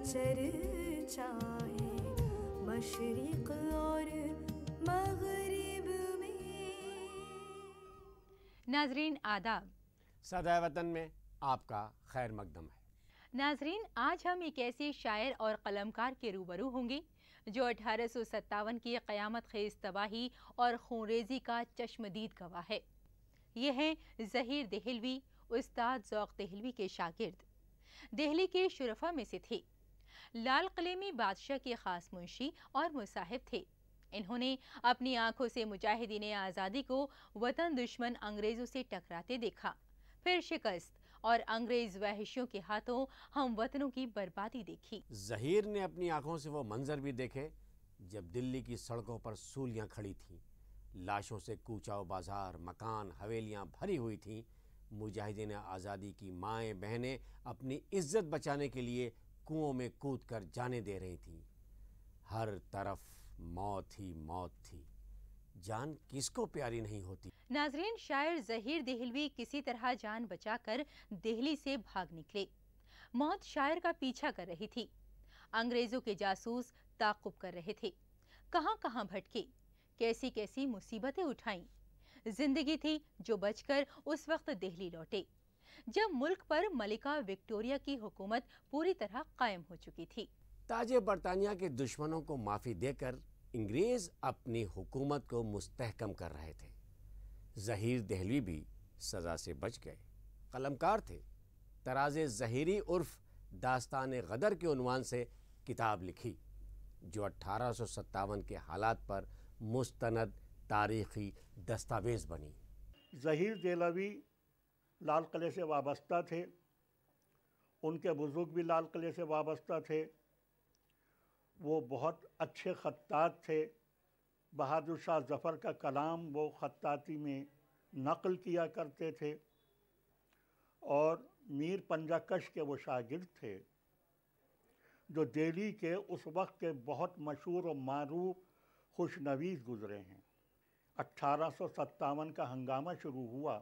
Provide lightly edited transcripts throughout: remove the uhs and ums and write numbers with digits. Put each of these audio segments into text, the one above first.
चर्चा है मशरिक और मगरिब में। नाजरीन आदाब, सदा वतन में आपका खैर मकदम है। नाजरीन, आज हम एक ऐसे शायर और कलमकार के रूबरू होंगे जो 1857 की क़यामत खेज तबाही और खूनरेजी का चश्मदीद गवाह है। ये हैं ज़हीर देहलवी, उस्ताद ज़ौक़ देहलवी के शागिर्द। दिल्ली के शुरफा में से थे। लाल किले में बादशाह के खास मुंशी और मुसाहिब थे। इन्होंने अपनी आंखों से मुजाहिदीन आज़ादी को वतन दुश्मन अंग्रेज़ों से टकराते देखा, फिर शिकस्त और अंग्रेज वहशियों के हाथों हम वतनों की बर्बादी देखी। ज़हीर ने अपनी आंखों से वो मंजर भी देखे जब दिल्ली की सड़कों पर सूलियां खड़ी थीं, लाशों से कूचा बाजार, मकान, हवेलियां भरी हुई थीं। मुजाहिदीन आज़ादी की माएँ बहनें अपनी इज्जत बचाने के लिए कुओं में कूद कर जाने दे रही थीं। हर तरफ मौत ही मौत थी। जान किसको प्यारी नहीं होती। नाजरीन, शायर ज़हीर देहलवी किसी तरह जान बचाकर दिल्ली से भाग निकले। मौत शायर का पीछा कर रही थी। अंग्रेजों के जासूस ताक़ुब कर रहे थे। कहां कहां भटके, कैसी कैसी मुसीबतें उठाईं। जिंदगी थी जो बचकर उस वक्त दिल्ली लौटे जब मुल्क पर मलिका विक्टोरिया की हुकूमत पूरी तरह कायम हो चुकी थी। ताजे बरतानिया के दुश्मनों को माफ़ी देकर अंग्रेज अपनी हुकूमत को मुस्तहकम कर रहे थे। ज़हीर देहलवी भी सज़ा से बच गए। कलमकार थे। तराज़े ज़हीरी उर्फ दास्तान गदर के उन्वान से किताब लिखी जो 1857 के हालात पर मुस्तनद तारीख़ी दस्तावेज़ बनी। ज़हीर देहलवी लाल किले से वाबस्ता थे। उनके बुज़ुर्ग भी लाल किले से वाबस्ता थे। वो बहुत अच्छे खत्तात थे। बहादुर शाह ज़फ़र का कलाम वो खत्ताती में नक़ल किया करते थे और मीर पंजाकश के वो शागिर्द थे जो दिल्ली के उस वक्त के बहुत मशहूर और मारूफ खुशनवीस गुज़रे हैं। 1857 का हंगामा शुरू हुआ।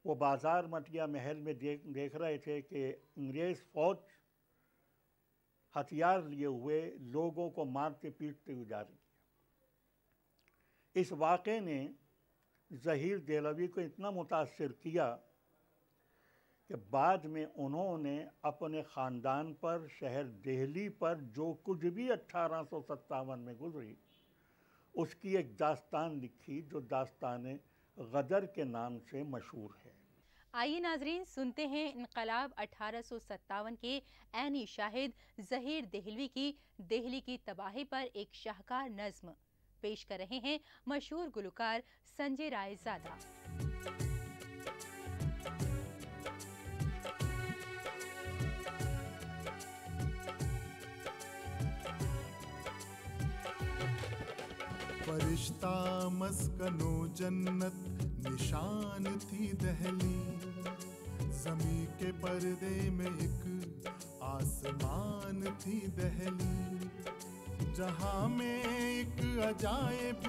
वो बाज़ार मटिया महल में देख रहे थे कि अंग्रेज़ फ़ौज हथियार लिए हुए लोगों को मारते पीटते हुए जा रही है। इस वाक़े ने ज़हीर देहलवी को इतना मुतासिर किया कि बाद में उन्होंने अपने ख़ानदान पर, शहर दिल्ली पर जो कुछ भी 1857 में गुजरी उसकी एक दास्तान लिखी जो दास्तान गदर के नाम से मशहूर है। आइए नाजरीन, सुनते हैं इनकलाब 1857 के ऐनी शाहिद ज़हीर देहलवी की दिल्ली की तबाही पर एक शाहकार नज़्म। पेश कर रहे हैं मशहूर गुलकार संजय रायज़ादा। फरिश्ता मस्कनो जन्नत निशान थी दिल्ली, ज़मीं के पर्दे में एक आसमान थी दिल्ली, जहां में एक अजायब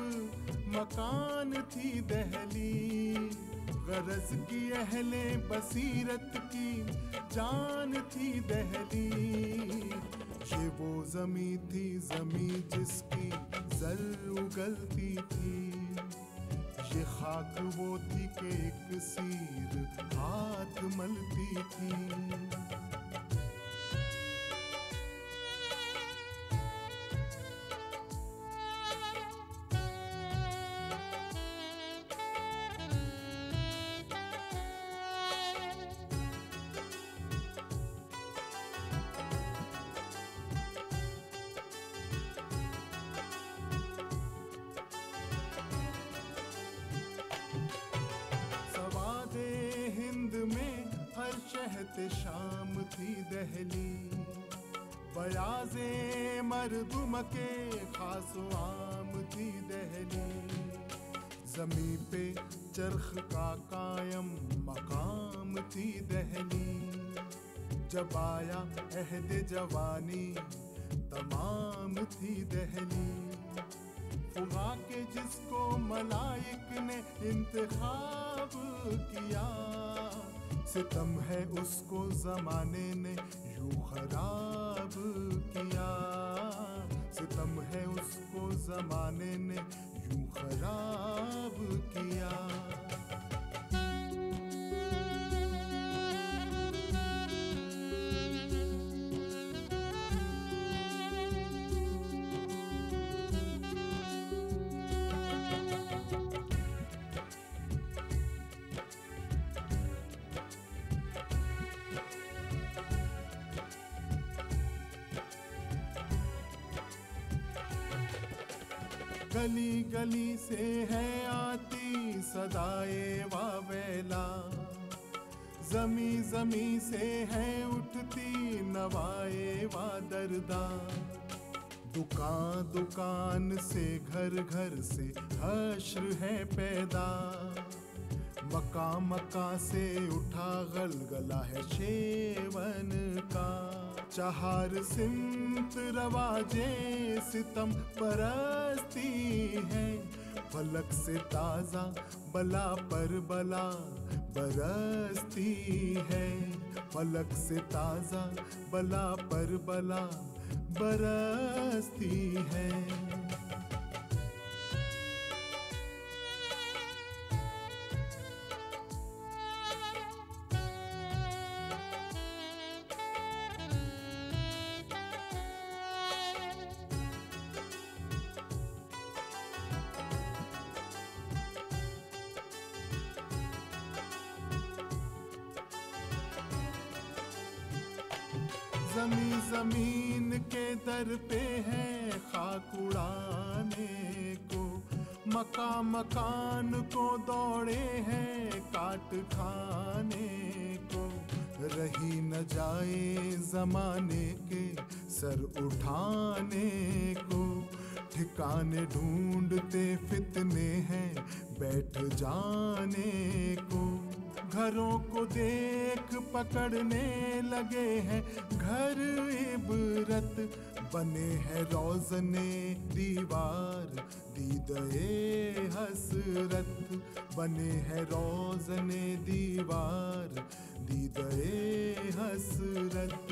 मकान थी दिल्ली, गरज की अहले बसीरत की जान थी दिल्ली। ये वो ज़मीं थी, ज़मीं जिसकी जल उगलती थी, ये खाक वो थी कि एक सीर हाथ मलती थी। शहत शाम थी दिल्ली, बयाज़े मर्दुम के खासो आम थी दिल्ली, ज़मीं पे चरख का कायम मकाम थी दिल्ली, जब आया अहद जवानी तमाम थी दिल्ली, फुगा के जिसको मलाइक ने इंतखाब किया, सितम है उसको जमाने ने यूं खराब किया, सितम है उसको जमाने ने यूं खराब किया। गली गली से है आती सदाए वावेला, जमी जमी से है उठती नवाए वा दरदा, दुकान दुकान से घर घर से हश्र है पैदा, मका मका से उठा गलगला है शेवन का, चहार सिमत रवाजे सितम परस्ती है, फलक से ताजा बला पर बला बरसती है, फलक से ताजा बला पर बला बरसती है। जमीन के दर पे है खाक उड़ाने को, मका मकान को दौड़े हैं काट खाने को, रही न जाए जमाने के सर उठाने को, ठिकाने ढूंढते फितने हैं बैठ जाने को, घरों को देख पकड़ने लगे हैं घर इबरत, बने हैं रोज़ने दीवार दीदे हसरत, बने हैं रोज़ने दीवार दीदे हसरत।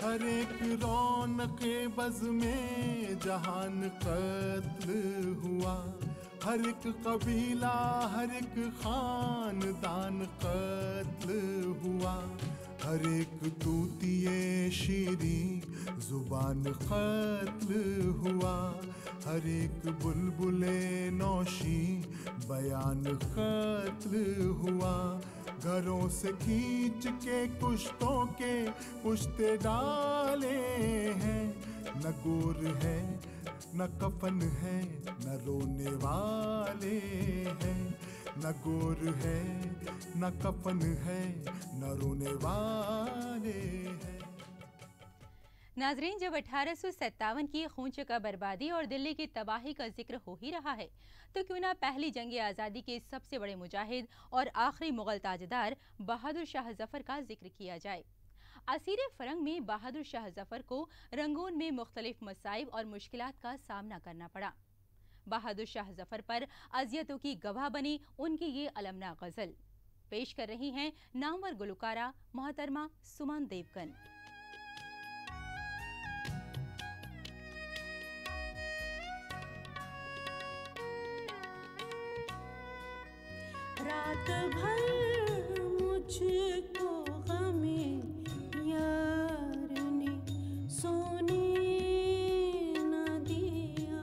हर एक रौनके बज़ में जहान कत्ल हुआ, हर एक कबीला हर एक खानदान कत्ल हुआ, हर एक तूतिए शीरी जुबान कत्ल हुआ, हर एक बुलबुले नौशी बयान कत्ल हुआ, घरों से खींच के कुश्तों के पुश्ते डाले हैं, न गोर है न कफन है न रोने वाले हैं, न गोर है न कफन है न रोने वाले हैं। नाजरीन, जब 1857 की खूनचका बर्बादी और दिल्ली की तबाही का जिक्र हो ही रहा है तो क्यों ना पहली जंग आज़ादी के सबसे बड़े मुजाहिद और आखिरी मुगल ताजदार बहादुर शाह जफर का जिक्र किया जाए। असीर फरंग में बहादुर शाह जफर को रंगून में मुख्तलिफ मसाइब और मुश्किलात का सामना करना पड़ा। बहादुर शाह जफर पर अजियतों की गवाह बनी उनकी ये अलमना गजल पेश कर रही हैं नामवर गुलकारा मोहतरमा सुमन देवगन। रात भर मुझको गमे यार ने सोने न दिया,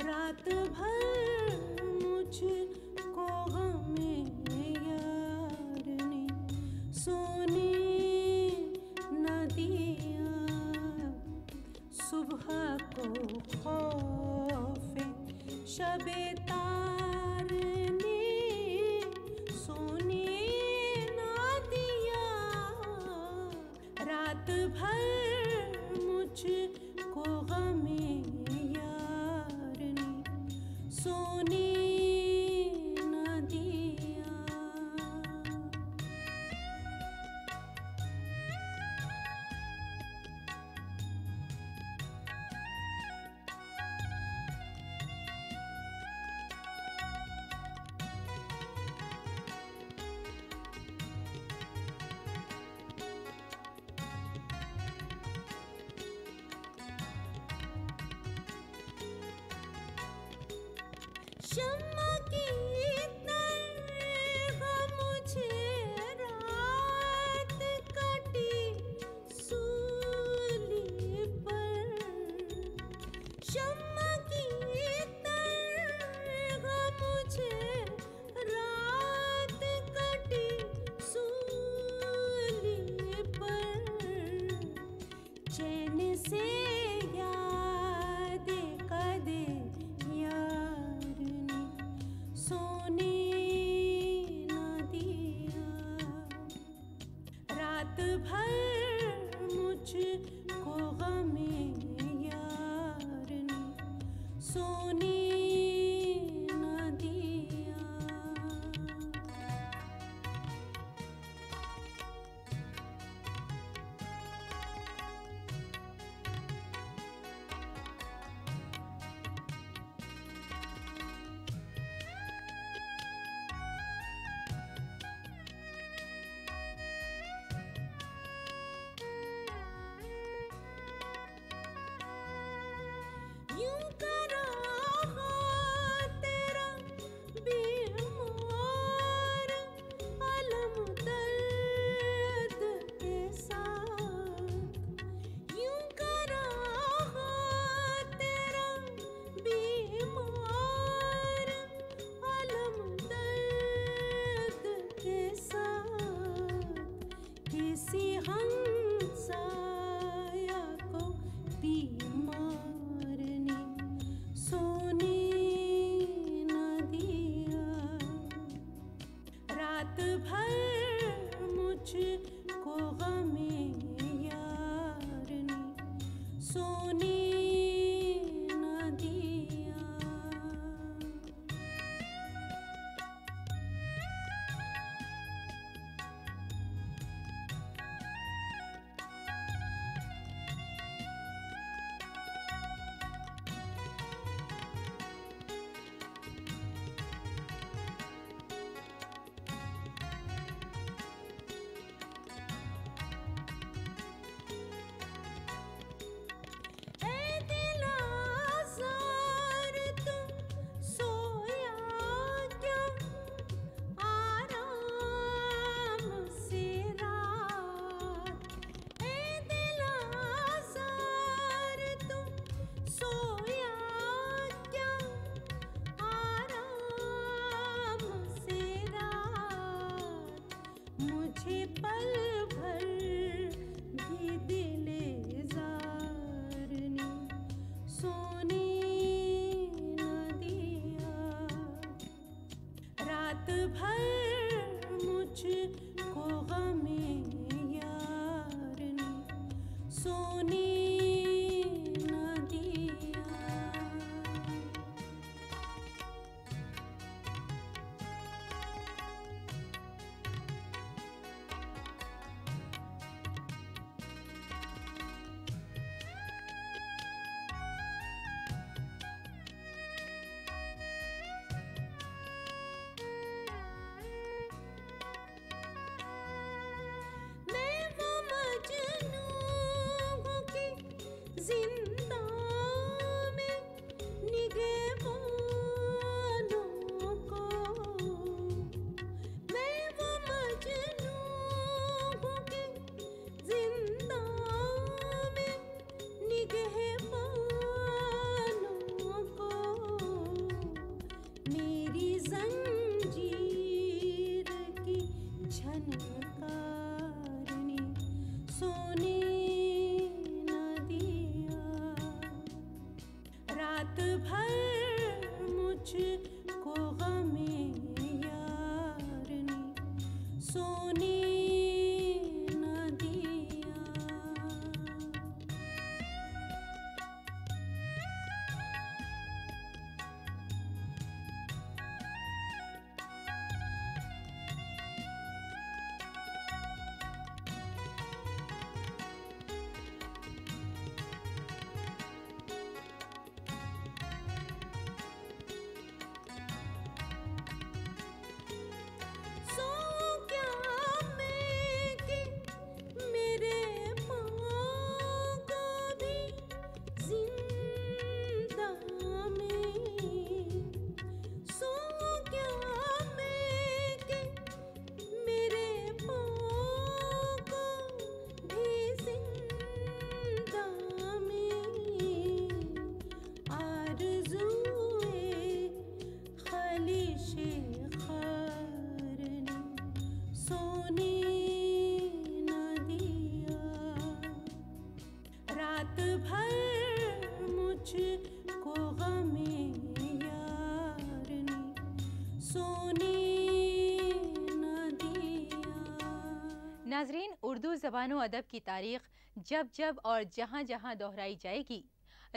रात भर मुझको गमे यार ने सोने न दिया, सुबह को खौफे शबे तार ने सोने ना दिया, रात भर शम्मा की तरह मुझे रात कटी सूली पर। शम्मा की तरह मुझे रात कटी सूली पर। चैन से याद कदे यार ने सोने न दिया। रात भर मुझको गमे यार ने सोने न दिया। यूं करा तेरा बीमार अलम दर्द के साथ। यूं करा तेरा बीमार अलम दर्द के साथ। किसी हमसाया को बीमार ने सोने न दिया। रात भर मुझको गमे यार ने सोने न दिया। मुझको गमे यारनी सोने न दिया। नाजरीन, उर्दू ज़बान अदब की तारीख़ जब जब और जहाँ जहाँ दोहराई जाएगी,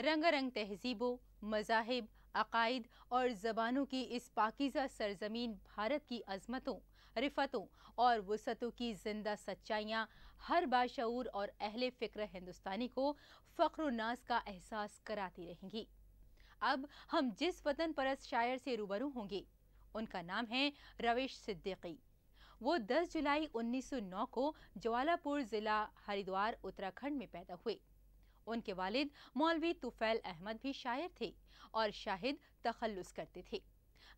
रंगारंग तहज़ीबों, मज़ाहिब, अक़ाइद और ज़बानों की इस पाकीज़ा सरज़मीन भारत की अज़मतों, रिफ़तों और वुसअतों की ज़िंदा सच्चाइयाँ हर बाशऊर और अहले फ़िक्र हिंदुस्तानी को फ़ख्र व नाज़ का एहसास कराती रहेंगी। अब हम जिस वतन परस्त शायर से रूबरू होंगे, उनका नाम है रविश सिद्दीकी। वो 10 जुलाई 1909 को ज्वालापुर ज़िला हरिद्वार उत्तराखंड में पैदा हुए। उनके वालिद मौलवी तुफ़ैल अहमद भी शायर थे और शाहिद तखल्लुस करते थे।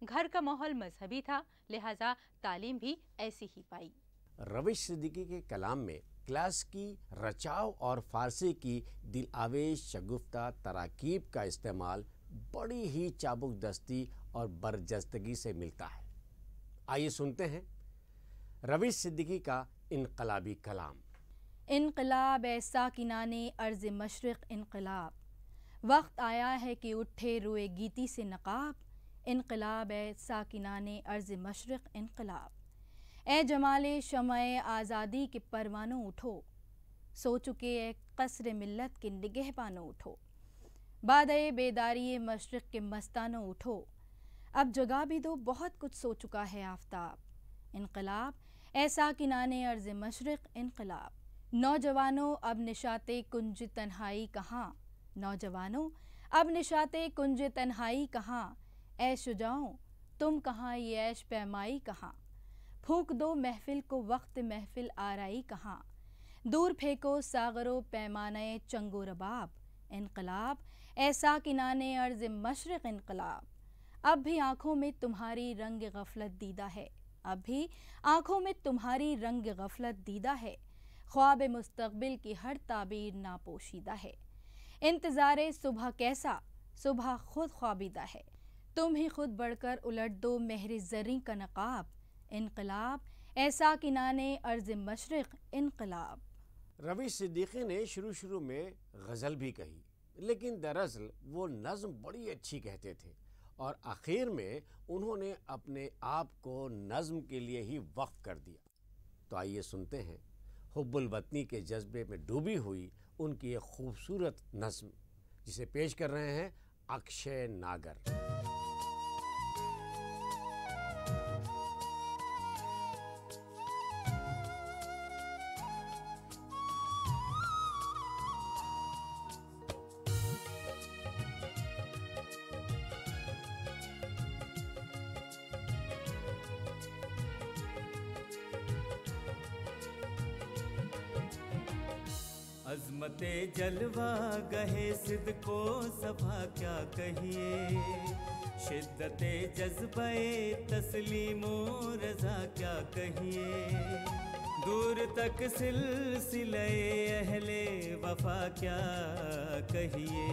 घर का माहौल मजहबी था, लिहाजा तालीम भी ऐसी ही पाई। रविश सिद्दीकी के कलाम में क्लास की रचाव और फारसी की दिल आवेश शगुफ्ता तराकीब का इस्तेमाल बड़ी ही चाबुक दस्ती और बरजस्तगी से मिलता है। आइए सुनते हैं रविश सिद्दीकी का इनकलाबी कलाम। इनकलाब ऐसा किनाने अर्ज़ मशरिक़ इनकलाब, वक्त आया है कि उठे रुए गीती से नकाब। इनकलाब ऐसा किनाने अर्ज़ मशरिक़ इनकलाब, ए जमाले शमए आज़ादी के परवानों उठो, सो चुके ए क़स्र मिल्लत के निगहबानों उठो। बादए बेदारी मशरिक़ के मस्तानों उठो, अब जगा भी दो बहुत कुछ सो चुका है आफ़ताब। इनकलाब ऐसा किनाने अर्ज़ मशरिक़ इनकलाब, नौजवानों अब निशाते कुंज तन्हाई कहाँ। नौजवानों अब निशाते कुंज तन्हाई कहाँ, ऐ शुजाओं तुम कहाँ ये ऐश पैमाई कहाँ। फूंक दो महफिल को वक्त महफिल आराई कहाँ, दूर फेंको सागरो पैमाने चंगो रबाब। इनकलाब ऐसा किनाने अर्ज़ मशरिक़ इनकलाब, अब भी आँखों में तुम्हारी रंग गफलत दीदा है। अब भी आँखों में तुम्हारी रंग गफलत दीदा है, ख्वाब मुस्तक़बिल की हर ताबीर नापोशीदा है। इंतज़ारे सुबह कैसा, सुबह खुद ख्वाबीदा है, तुम ही खुद बढ़कर उलट दो मेहर ज़र्री का नकाब। इनकलाब ऐसा किनाने अर्ज़ मशरिक़ इनकलाब। रविश सिद्दीकी ने शुरू में गज़ल भी कही, लेकिन दरअसल वो नज़्म बड़ी अच्छी कहते थे और आखिर में उन्होंने अपने आप को नज़्म के लिए ही वक्फ कर दिया। तो आइए सुनते हैं हुब्बुल वतनी के जज्बे में डूबी हुई उनकी एक खूबसूरत नज़्म, जिसे पेश कर रहे हैं अक्षय नागर। अज़मते जलवा गहे सिद्ध को सभा क्या कहिए, शिद्दते जज्बे तस्लीमो रज़ा क्या कहिए। दूर तक सिलसिले अहले वफा क्या कहिए,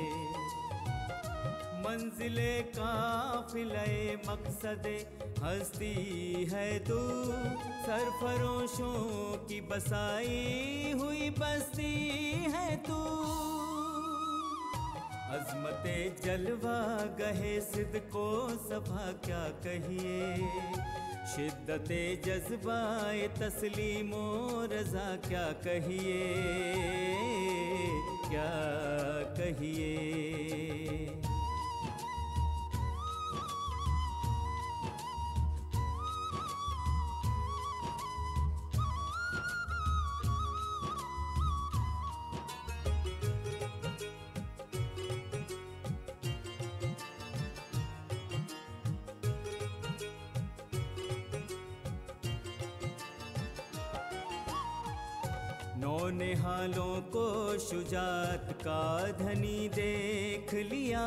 मंजिले काफिले मकसदे हस्ती है तू, सरफरोशों की बसाई हुई बस्ती है तू। अज़मते जलवा गहे सिद्ध को सभा क्या कहिए, शिद्दते जज्बाए तस्लीमो रज़ा क्या कहिए, क्या कहिए। नौनिहालों को शुजात का धनी देख लिया,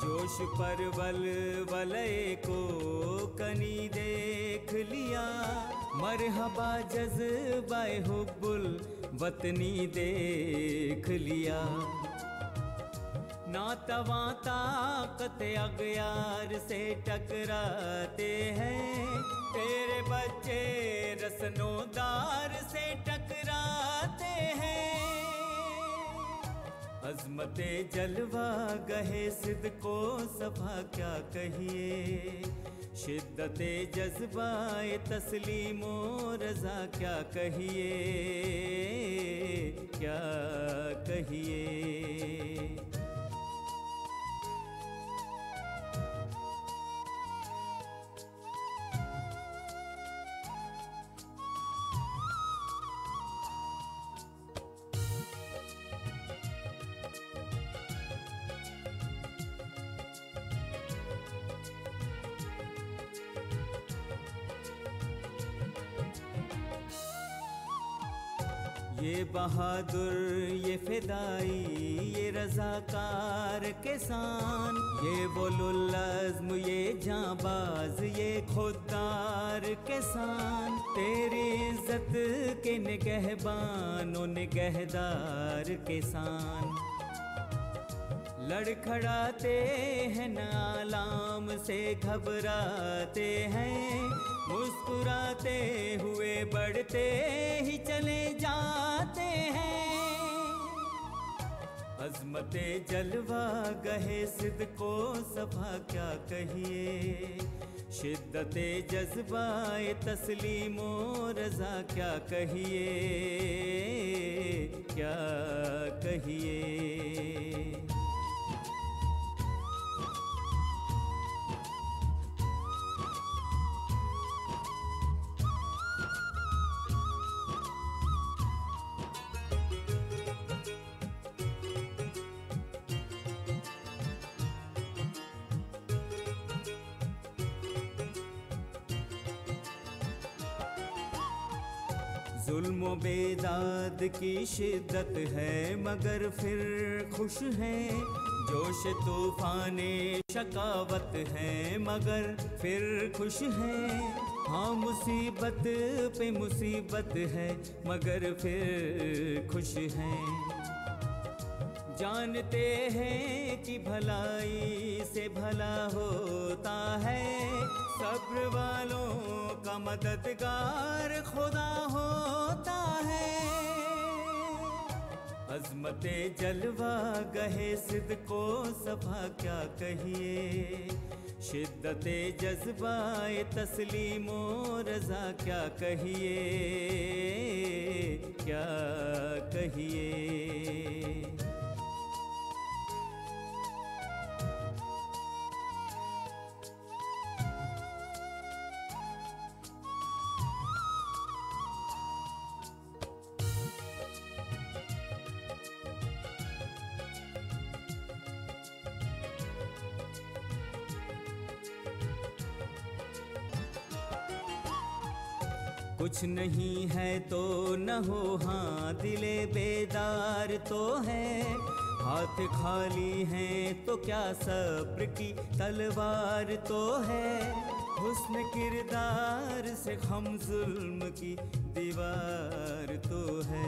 जोश पर वलवले को कनी देख लिया। मरहबा जज़्बाए हुब्बुल वतनी देख लिया, नातवा ताकत अगयार से टकराते हैं, तेरे बच्चे रसनोदार से टकराते हैं। अज़मते जलवा गहे सिद्ध को सफा क्या कहिए, शिद्दते जज्बाए तस्लीमो रज़ा क्या कहिए, क्या कहिए। ये बहादुर, ये फिदाई, ये रज़ाकार किसान, ये वोलुल्लज़्म, ये जांबाज, ये खुददार किसान, तेरी इज्जत के निगहबान और निगहदार किसान। लड़खड़ाते हैं न आलाम से घबराते हैं, मुस्कुराते हुए बढ़ते ही चले जाते हैं। अज़मते जलवा गहे सिद्ध को सफा क्या कहिए, शिद्दते जज्बाए तस्लीमो रज़ा क्या कहिए, क्या कहिए। जुल्म बेदाद की शिद्दत है मगर फिर खुश है, जोश तूफाने शकावत है मगर फिर खुश है। हाँ मुसीबत पे मुसीबत है मगर फिर खुश है। जानते हैं कि भलाई से भला होता है, सब्र वालों का मददगार खुदा होता है। अज़मते जलवा गहे सिद्ध को सफा क्या कहिए, शिद्दते जज्बाए तस्लीमो रज़ा क्या कहिए, क्या कहिए। कुछ नहीं है तो न हो, हाँ दिले बेदार तो है, हाथ खाली हैं तो क्या सब्र की तलवार तो है। हुस्न किरदार से हम जुल्म की दीवार तो है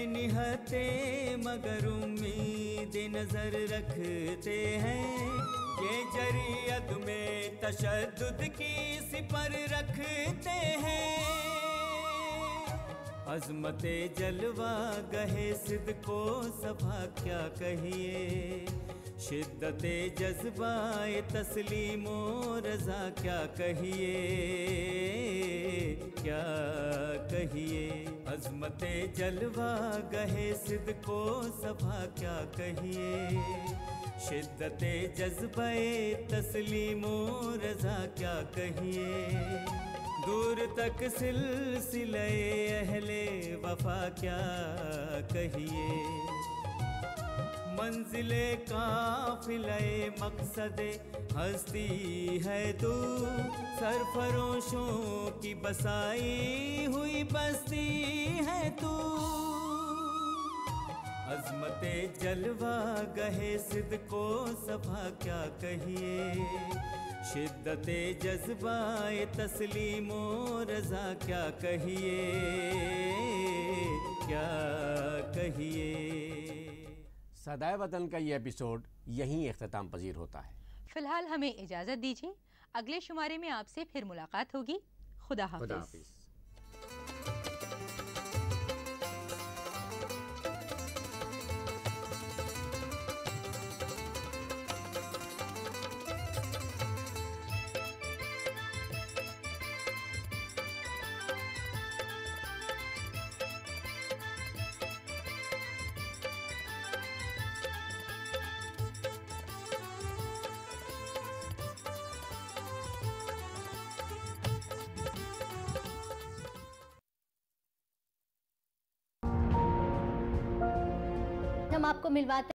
निहते मगर उम्मीद नजर रखते हैं, ये जरियत में तशद्दुद की सिपर रखते हैं। अज़मते जलवा गहे सिद्ध को सफा क्या कहिए, शिद्दते जज्बाए तस्लीमो रज़ा क्या कहिए, क्या कहिए। अज़मते जलवा गहे सिद्ध को सफा क्या कहिए, शिद्दते जज्बाए तस्लीमो रज़ा क्या कहिए। दूर तक सिलसिले अहले वफा क्या कहिए, मंजिले काफिले मकसदे हस्ती है तू, सरफरोशों की बसाई हुई बस्ती है तू। अज़मते जलवा गहे सिद्ध को सफा क्या कहिए, शिद्दते जज्बाए तस्लीमो रज़ा क्या कहिए, क्या कहिए। सदाए वतन का ये एपिसोड यहीं इख्तिताम पजीर होता है। फिलहाल हमें इजाज़त दीजिए, अगले शुमारे में आपसे फिर मुलाकात होगी। खुदा हाफिज़। हम आपको मिलवाते